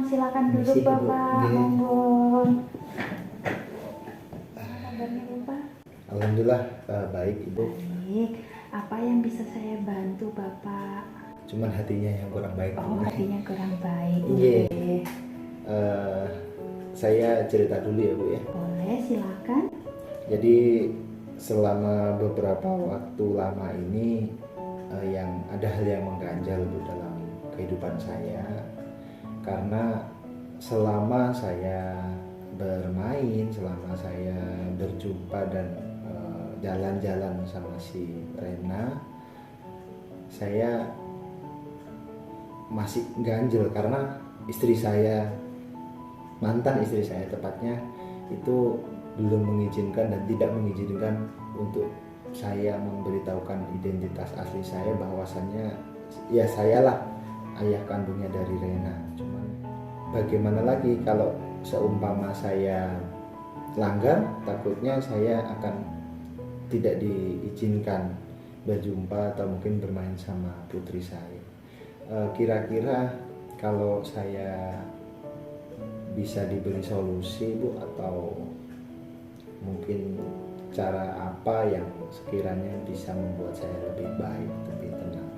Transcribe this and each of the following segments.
silakan duduk Bapak. Monggo. Kabarnya Bapak? Alhamdulillah baik Ibu. Baik. Apa yang bisa saya bantu Bapak? Cuman hatinya yang kurang baik. Oh, hatinya kurang baik. Iya. Saya cerita dulu ya Bu ya. Boleh, silakan. Jadi selama beberapa waktu lama ini yang ada hal yang mengganjal Bu dalam kehidupan saya, karena selama saya bermain, selama saya berjumpa dan jalan-jalan sama si Rena, saya masih ganjel karena istri saya, mantan istri saya tepatnya, itu belum mengizinkan dan tidak mengizinkan untuk saya memberitahukan identitas asli saya, bahwasannya ya sayalah ayah kandungnya dari Rena. Cuman bagaimana lagi kalau seumpama saya langgar, takutnya saya akan tidak diizinkan berjumpa atau mungkin bermain sama putri saya. Kira-kira kalau saya bisa diberi solusi Bu, atau mungkin cara apa yang sekiranya bisa membuat saya lebih baik, lebih tenang.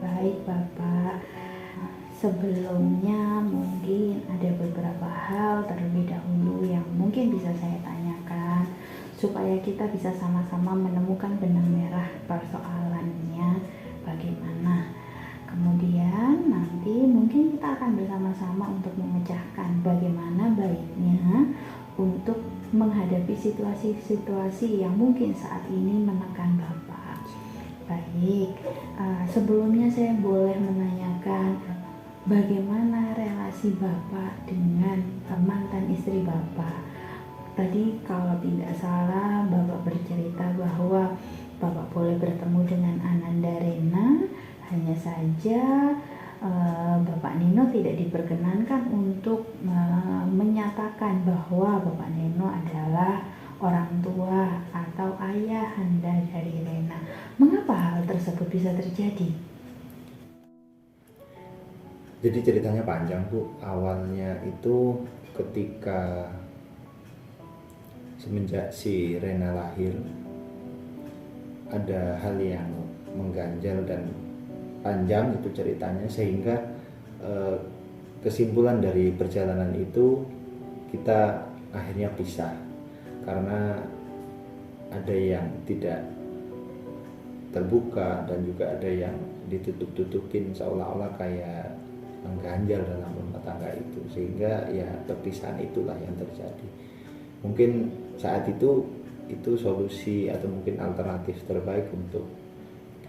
Baik Bapak, sebelumnya mungkin ada beberapa hal terlebih dahulu yang mungkin bisa saya tanyakan supaya kita bisa sama-sama menemukan benang merah persoalannya bagaimana. Kemudian nanti mungkin kita akan bersama-sama untuk memecahkan bagaimana baiknya untuk menghadapi situasi-situasi yang mungkin saat ini menekan Bapak. Baik, sebelumnya saya boleh menanyakan bagaimana relasi Bapak dengan mantan istri Bapak. Tadi kalau tidak salah Bapak bercerita bahwa Bapak boleh bertemu dengan Ananda Rena, hanya saja Bapak Nino tidak diperkenankan untuk menyatakan bahwa Bapak Nino adalah orang tua atau ayahanda dari Rena. Mengapa hal tersebut bisa terjadi? Jadi ceritanya panjang Bu. Awalnya itu ketika semenjak si Rena lahir, ada hal yang mengganjal dan panjang itu ceritanya, sehingga kesimpulan dari perjalanan itu kita akhirnya pisah karena ada yang tidak terbuka dan juga ada yang ditutup-tutupin seolah-olah kayak mengganjal dalam rumah tangga itu, sehingga ya perpisahan itulah yang terjadi. Mungkin saat itu solusi atau mungkin alternatif terbaik untuk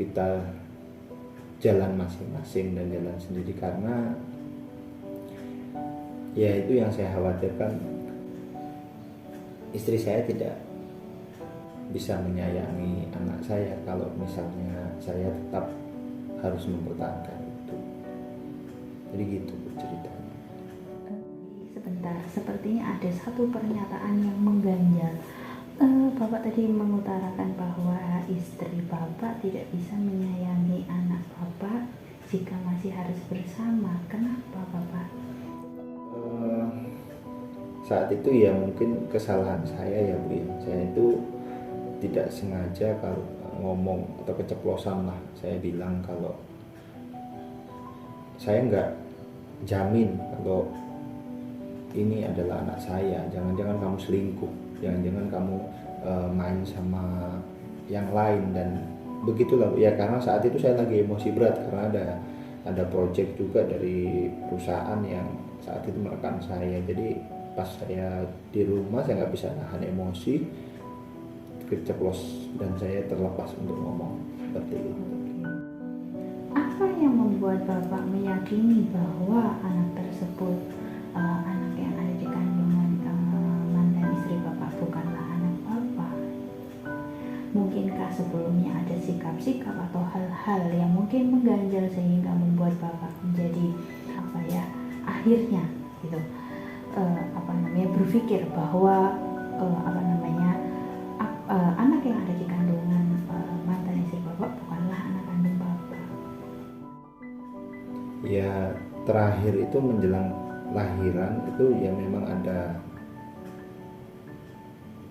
kita jalan masing-masing dan jalan sendiri, karena ya itu yang saya khawatirkan, istri saya tidak bisa menyayangi anak saya kalau misalnya saya tetap harus mempertahankan itu. Jadi gitu ceritanya. Sebentar, sepertinya ada satu pernyataan yang mengganjal. Bapak tadi mengutarakan bahwa istri Bapak tidak bisa menyayangi anak Bapak jika masih harus bersama. Kenapa Bapak? Saat itu ya mungkin kesalahan saya ya Bu ya. Saya itu tidak sengaja kalau ngomong atau keceplosan lah, saya bilang kalau saya nggak jamin kalau ini adalah anak saya, jangan-jangan kamu selingkuh, jangan-jangan kamu main sama yang lain, dan begitulah ya. Karena saat itu saya lagi emosi berat karena ada project juga dari perusahaan yang saat itu menekan saya. Jadi pas saya di rumah saya nggak bisa nahan emosi, keceplos, dan saya terlepas untuk ngomong seperti itu. Apa yang membuat Bapak meyakini bahwa anak tersebut anak yang ada di kandungan mantan istri Bapak bukanlah anak Bapak? Mungkinkah sebelumnya ada sikap-sikap atau hal-hal yang mungkin mengganjal sehingga membuat Bapak menjadi akhirnya gitu berpikir bahwa anak yang ada di kandungan mantan istri Bapak bukanlah anak kandung Bapak? Ya terakhir itu menjelang lahiran itu ya memang ada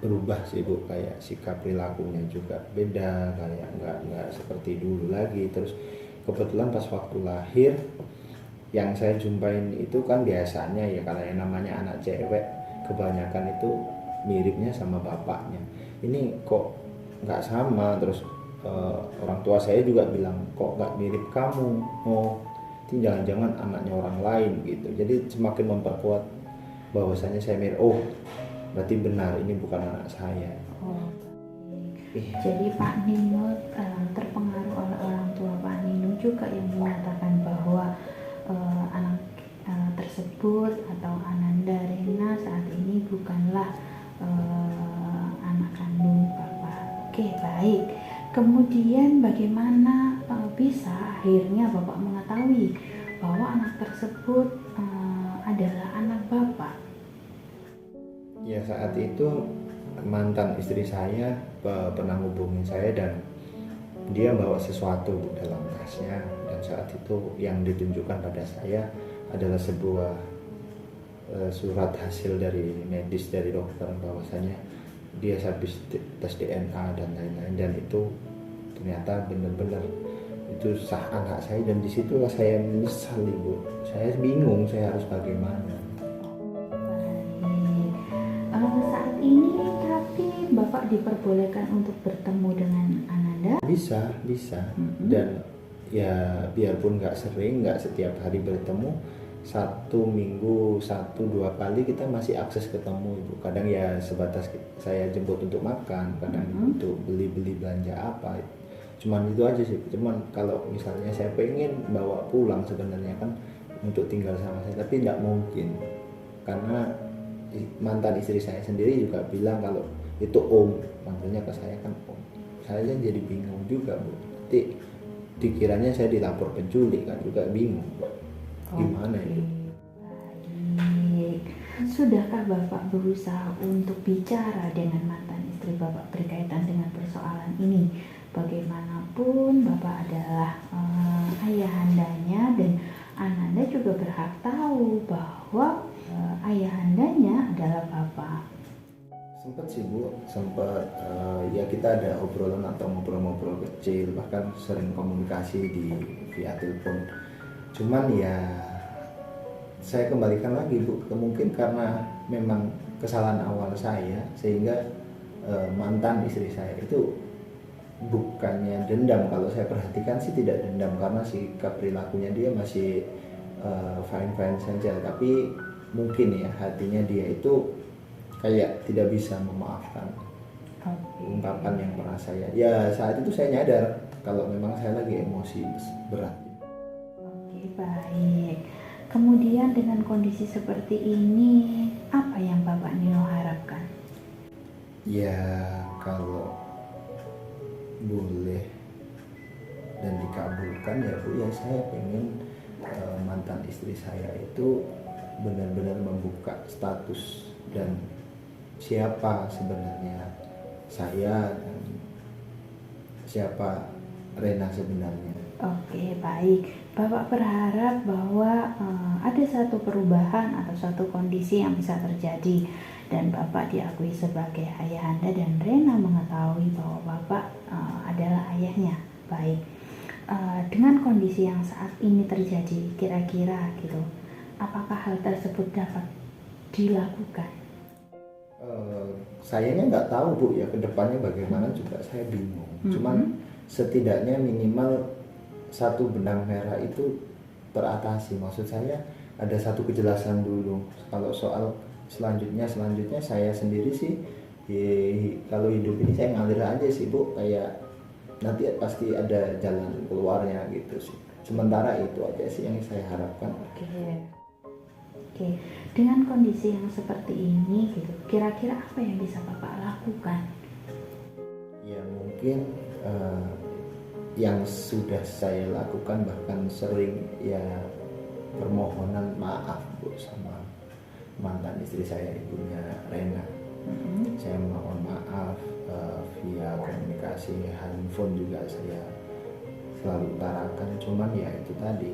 berubah sih Bu, kayak sikap perilakunya juga beda, kayak nggak seperti dulu lagi. Terus kebetulan pas waktu lahir yang saya jumpain itu kan biasanya ya kalau yang namanya anak cewek kebanyakan itu miripnya sama bapaknya, ini kok nggak sama. Terus orang tua saya juga bilang kok nggak mirip kamu, oh ini jangan-jangan anaknya orang lain gitu. Jadi semakin memperkuat bahwasanya saya mirip, oh berarti benar ini bukan anak saya. Oh, jadi Pak Nino terpengaruh oleh orang tua Pak Nino juga yang menyatakan bahwa anak tersebut atau Ananda Rena saat ini bukanlah anak kandung Bapak. Oke, baik. Kemudian bagaimana bisa akhirnya Bapak mengetahui bahwa anak tersebut adalah anak Bapak? Ya saat itu mantan istri saya pernah hubungin saya dan dia bawa sesuatu dalam tasnya, dan saat itu yang ditunjukkan pada saya adalah sebuah surat hasil dari medis dari dokter bahwasanya dia habis tes DNA dan lain-lain, dan itu ternyata benar-benar itu sah anak saya. Dan disitulah saya menyesal Ibu, saya bingung saya harus bagaimana. Saat ini tapi Bapak diperbolehkan untuk bertemu dengan Ananda? Bisa. Dan ya biarpun nggak sering, nggak setiap hari bertemu, 1 minggu 1-2 kali kita masih akses ketemu Ibu. Kadang ya sebatas saya jemput untuk makan, kadang untuk beli belanja apa, cuman itu aja sih. Cuman kalau misalnya saya pengen bawa pulang sebenarnya kan untuk tinggal sama saya, tapi nggak mungkin karena mantan istri saya sendiri juga bilang kalau itu om, manggilnya ke saya kan om. Saya jadi bingung juga Bu, nanti dikiranya saya dilapor penculik kan juga bingung Bu. Gimana itu? Baik. Sudahkah Bapak berusaha untuk bicara dengan mantan istri Bapak berkaitan dengan persoalan ini? Bagaimanapun Bapak adalah ayahandanya, dan Ananda juga berhak tahu bahwa ayahandanya adalah Bapak. Sempet sih Bu, ya kita ada obrolan atau ngobrol-ngobrol kecil, bahkan sering komunikasi via telepon. Cuman ya saya kembalikan lagi Bu, mungkin karena memang kesalahan awal saya sehingga mantan istri saya itu bukannya dendam. Kalau saya perhatikan sih tidak dendam, karena sikap perilakunya dia masih fine saja, tapi mungkin ya hatinya dia itu kayak tidak bisa memaafkan ungkapan yang pernah saya. Ya saat itu saya nyadar kalau memang saya lagi emosi berat. Oke, baik. Kemudian dengan kondisi seperti ini, apa yang Bapak Nino harapkan? Ya kalau boleh dan dikabulkan ya Bu, ya saya pengen mantan istri saya itu benar-benar membuka status dan siapa sebenarnya saya dan siapa Rena sebenarnya. Oke, baik. Bapak berharap bahwa ada satu perubahan atau satu kondisi yang bisa terjadi dan Bapak diakui sebagai ayahanda dan Rena mengetahui bahwa Bapak adalah ayahnya. Baik. Dengan kondisi yang saat ini terjadi, kira-kira gitu, apakah hal tersebut dapat dilakukan? Sayanya nggak tahu Bu ya, kedepannya bagaimana juga saya bingung. Cuman setidaknya minimal satu benang merah itu teratasi. Maksud saya ada satu kejelasan dulu. Kalau soal selanjutnya saya sendiri sih kalau hidup ini saya ngalir aja sih Bu, kayak nanti pasti ada jalan keluarnya gitu sih. Sementara itu aja sih yang saya harapkan. Oke. Dengan kondisi yang seperti ini gitu, kira-kira apa yang bisa Bapak lakukan? Ya mungkin yang sudah saya lakukan, bahkan sering ya permohonan maaf Bu sama mantan istri saya, ibunya Rena. Saya mohon maaf via komunikasi handphone juga saya selalu utarakan. Cuman ya itu tadi,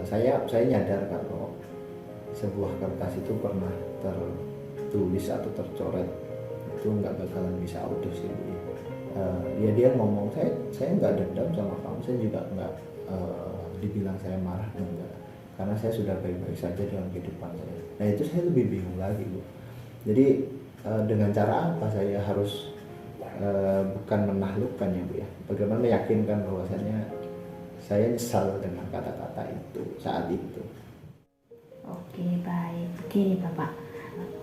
saya nyadar kalau sebuah kertas itu pernah tertulis atau tercoret itu nggak bakalan bisa utuh sih Bu. Ya dia ngomong saya nggak dendam sama kamu, saya juga nggak dibilang saya marah, enggak, karena saya sudah baik-baik saja dalam kehidupan saya. Nah itu saya lebih bingung lagi Bu. Jadi dengan cara apa saya harus bukan menaklukkan ya Bu ya, bagaimana meyakinkan bahwasanya saya nyesal dengan kata-kata itu saat itu. Oke, baik. Begini Bapak,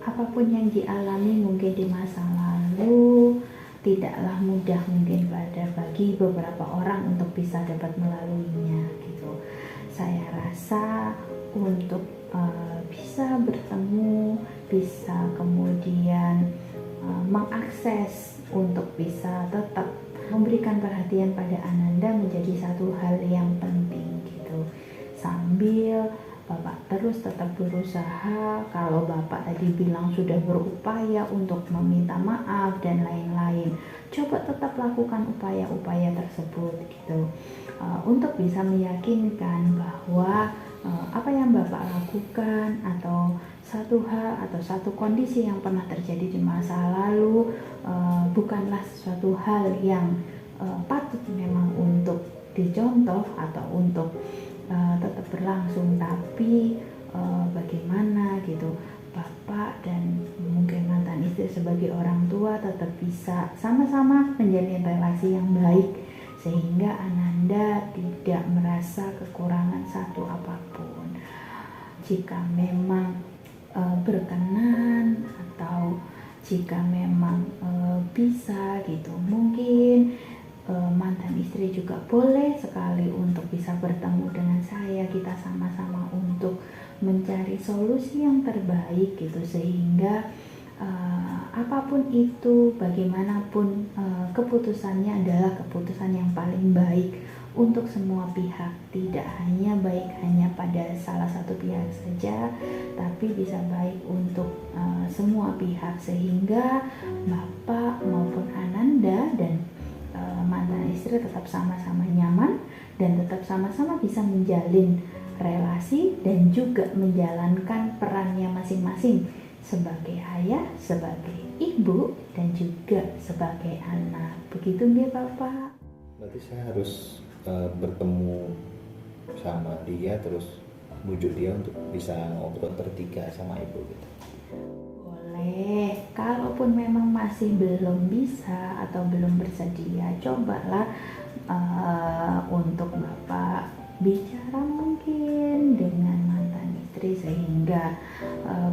apapun yang dialami mungkin di masa lalu tidaklah mudah mungkin bagi beberapa orang untuk bisa dapat melaluinya gitu. Saya rasa untuk bisa bertemu, bisa kemudian mengakses untuk bisa tetap memberikan perhatian pada Ananda menjadi satu hal yang penting gitu. Sambil Bapak terus tetap berusaha, kalau Bapak tadi bilang sudah berupaya untuk meminta maaf dan lain-lain, coba tetap lakukan upaya-upaya tersebut gitu, untuk bisa meyakinkan bahwa apa yang Bapak lakukan atau satu hal atau satu kondisi yang pernah terjadi di masa lalu bukanlah sesuatu hal yang patut memang untuk dicontoh atau untuk tetap berlangsung, tapi bagaimana gitu Bapak dan mungkin mantan istri sebagai orang tua tetap bisa sama-sama menjalin relasi yang baik sehingga Ananda tidak merasa kekurangan satu apapun. Jika memang berkenan atau jika memang bisa gitu, mungkin mantan istri juga boleh sekali untuk bisa bertemu dengan saya, kita sama-sama untuk mencari solusi yang terbaik gitu, sehingga apapun itu, bagaimanapun keputusannya adalah keputusan yang paling baik untuk semua pihak, tidak hanya baik hanya pada salah satu pihak saja, tapi bisa baik untuk semua pihak, sehingga Bapak maupun Ananda dan mantan istri tetap sama-sama nyaman dan tetap sama-sama bisa menjalin relasi dan juga menjalankan perannya masing-masing sebagai ayah, sebagai ibu, dan juga sebagai anak. Begitu nggih Bapak? Berarti saya harus bertemu sama dia terus bujuk dia untuk bisa ngobrol bertiga sama ibu gitu. Boleh, kalaupun memang masih belum bisa atau belum bersedia, cobalah untuk Bapak bicara mungkin dengan mantan istri sehingga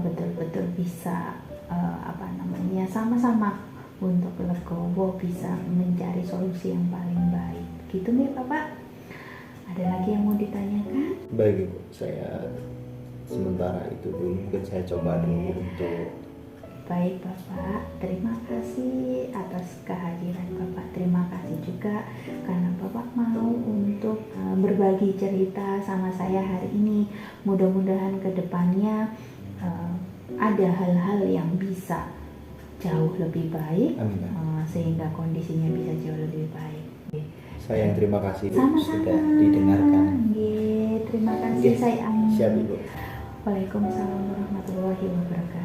betul-betul bisa sama-sama untuk legowo bisa mencari solusi yang paling baik. Gitu nih Bapak. Ada lagi yang mau ditanyakan? Baik Ibu, saya sementara itu dulu, mungkin saya coba dulu untuk. Baik Bapak, terima kasih atas kehadiran Bapak. Terima kasih juga karena Bapak mau untuk berbagi cerita sama saya hari ini. Mudah-mudahan ke depannya ada hal-hal yang bisa jauh lebih baik, sehingga kondisinya bisa jauh lebih baik. Saya yang terima kasih Bu, Sama-sama. sudah didengarkan. Terima kasih saya. Siap Ibu. Waalaikumsalam warahmatullahi wabarakatuh.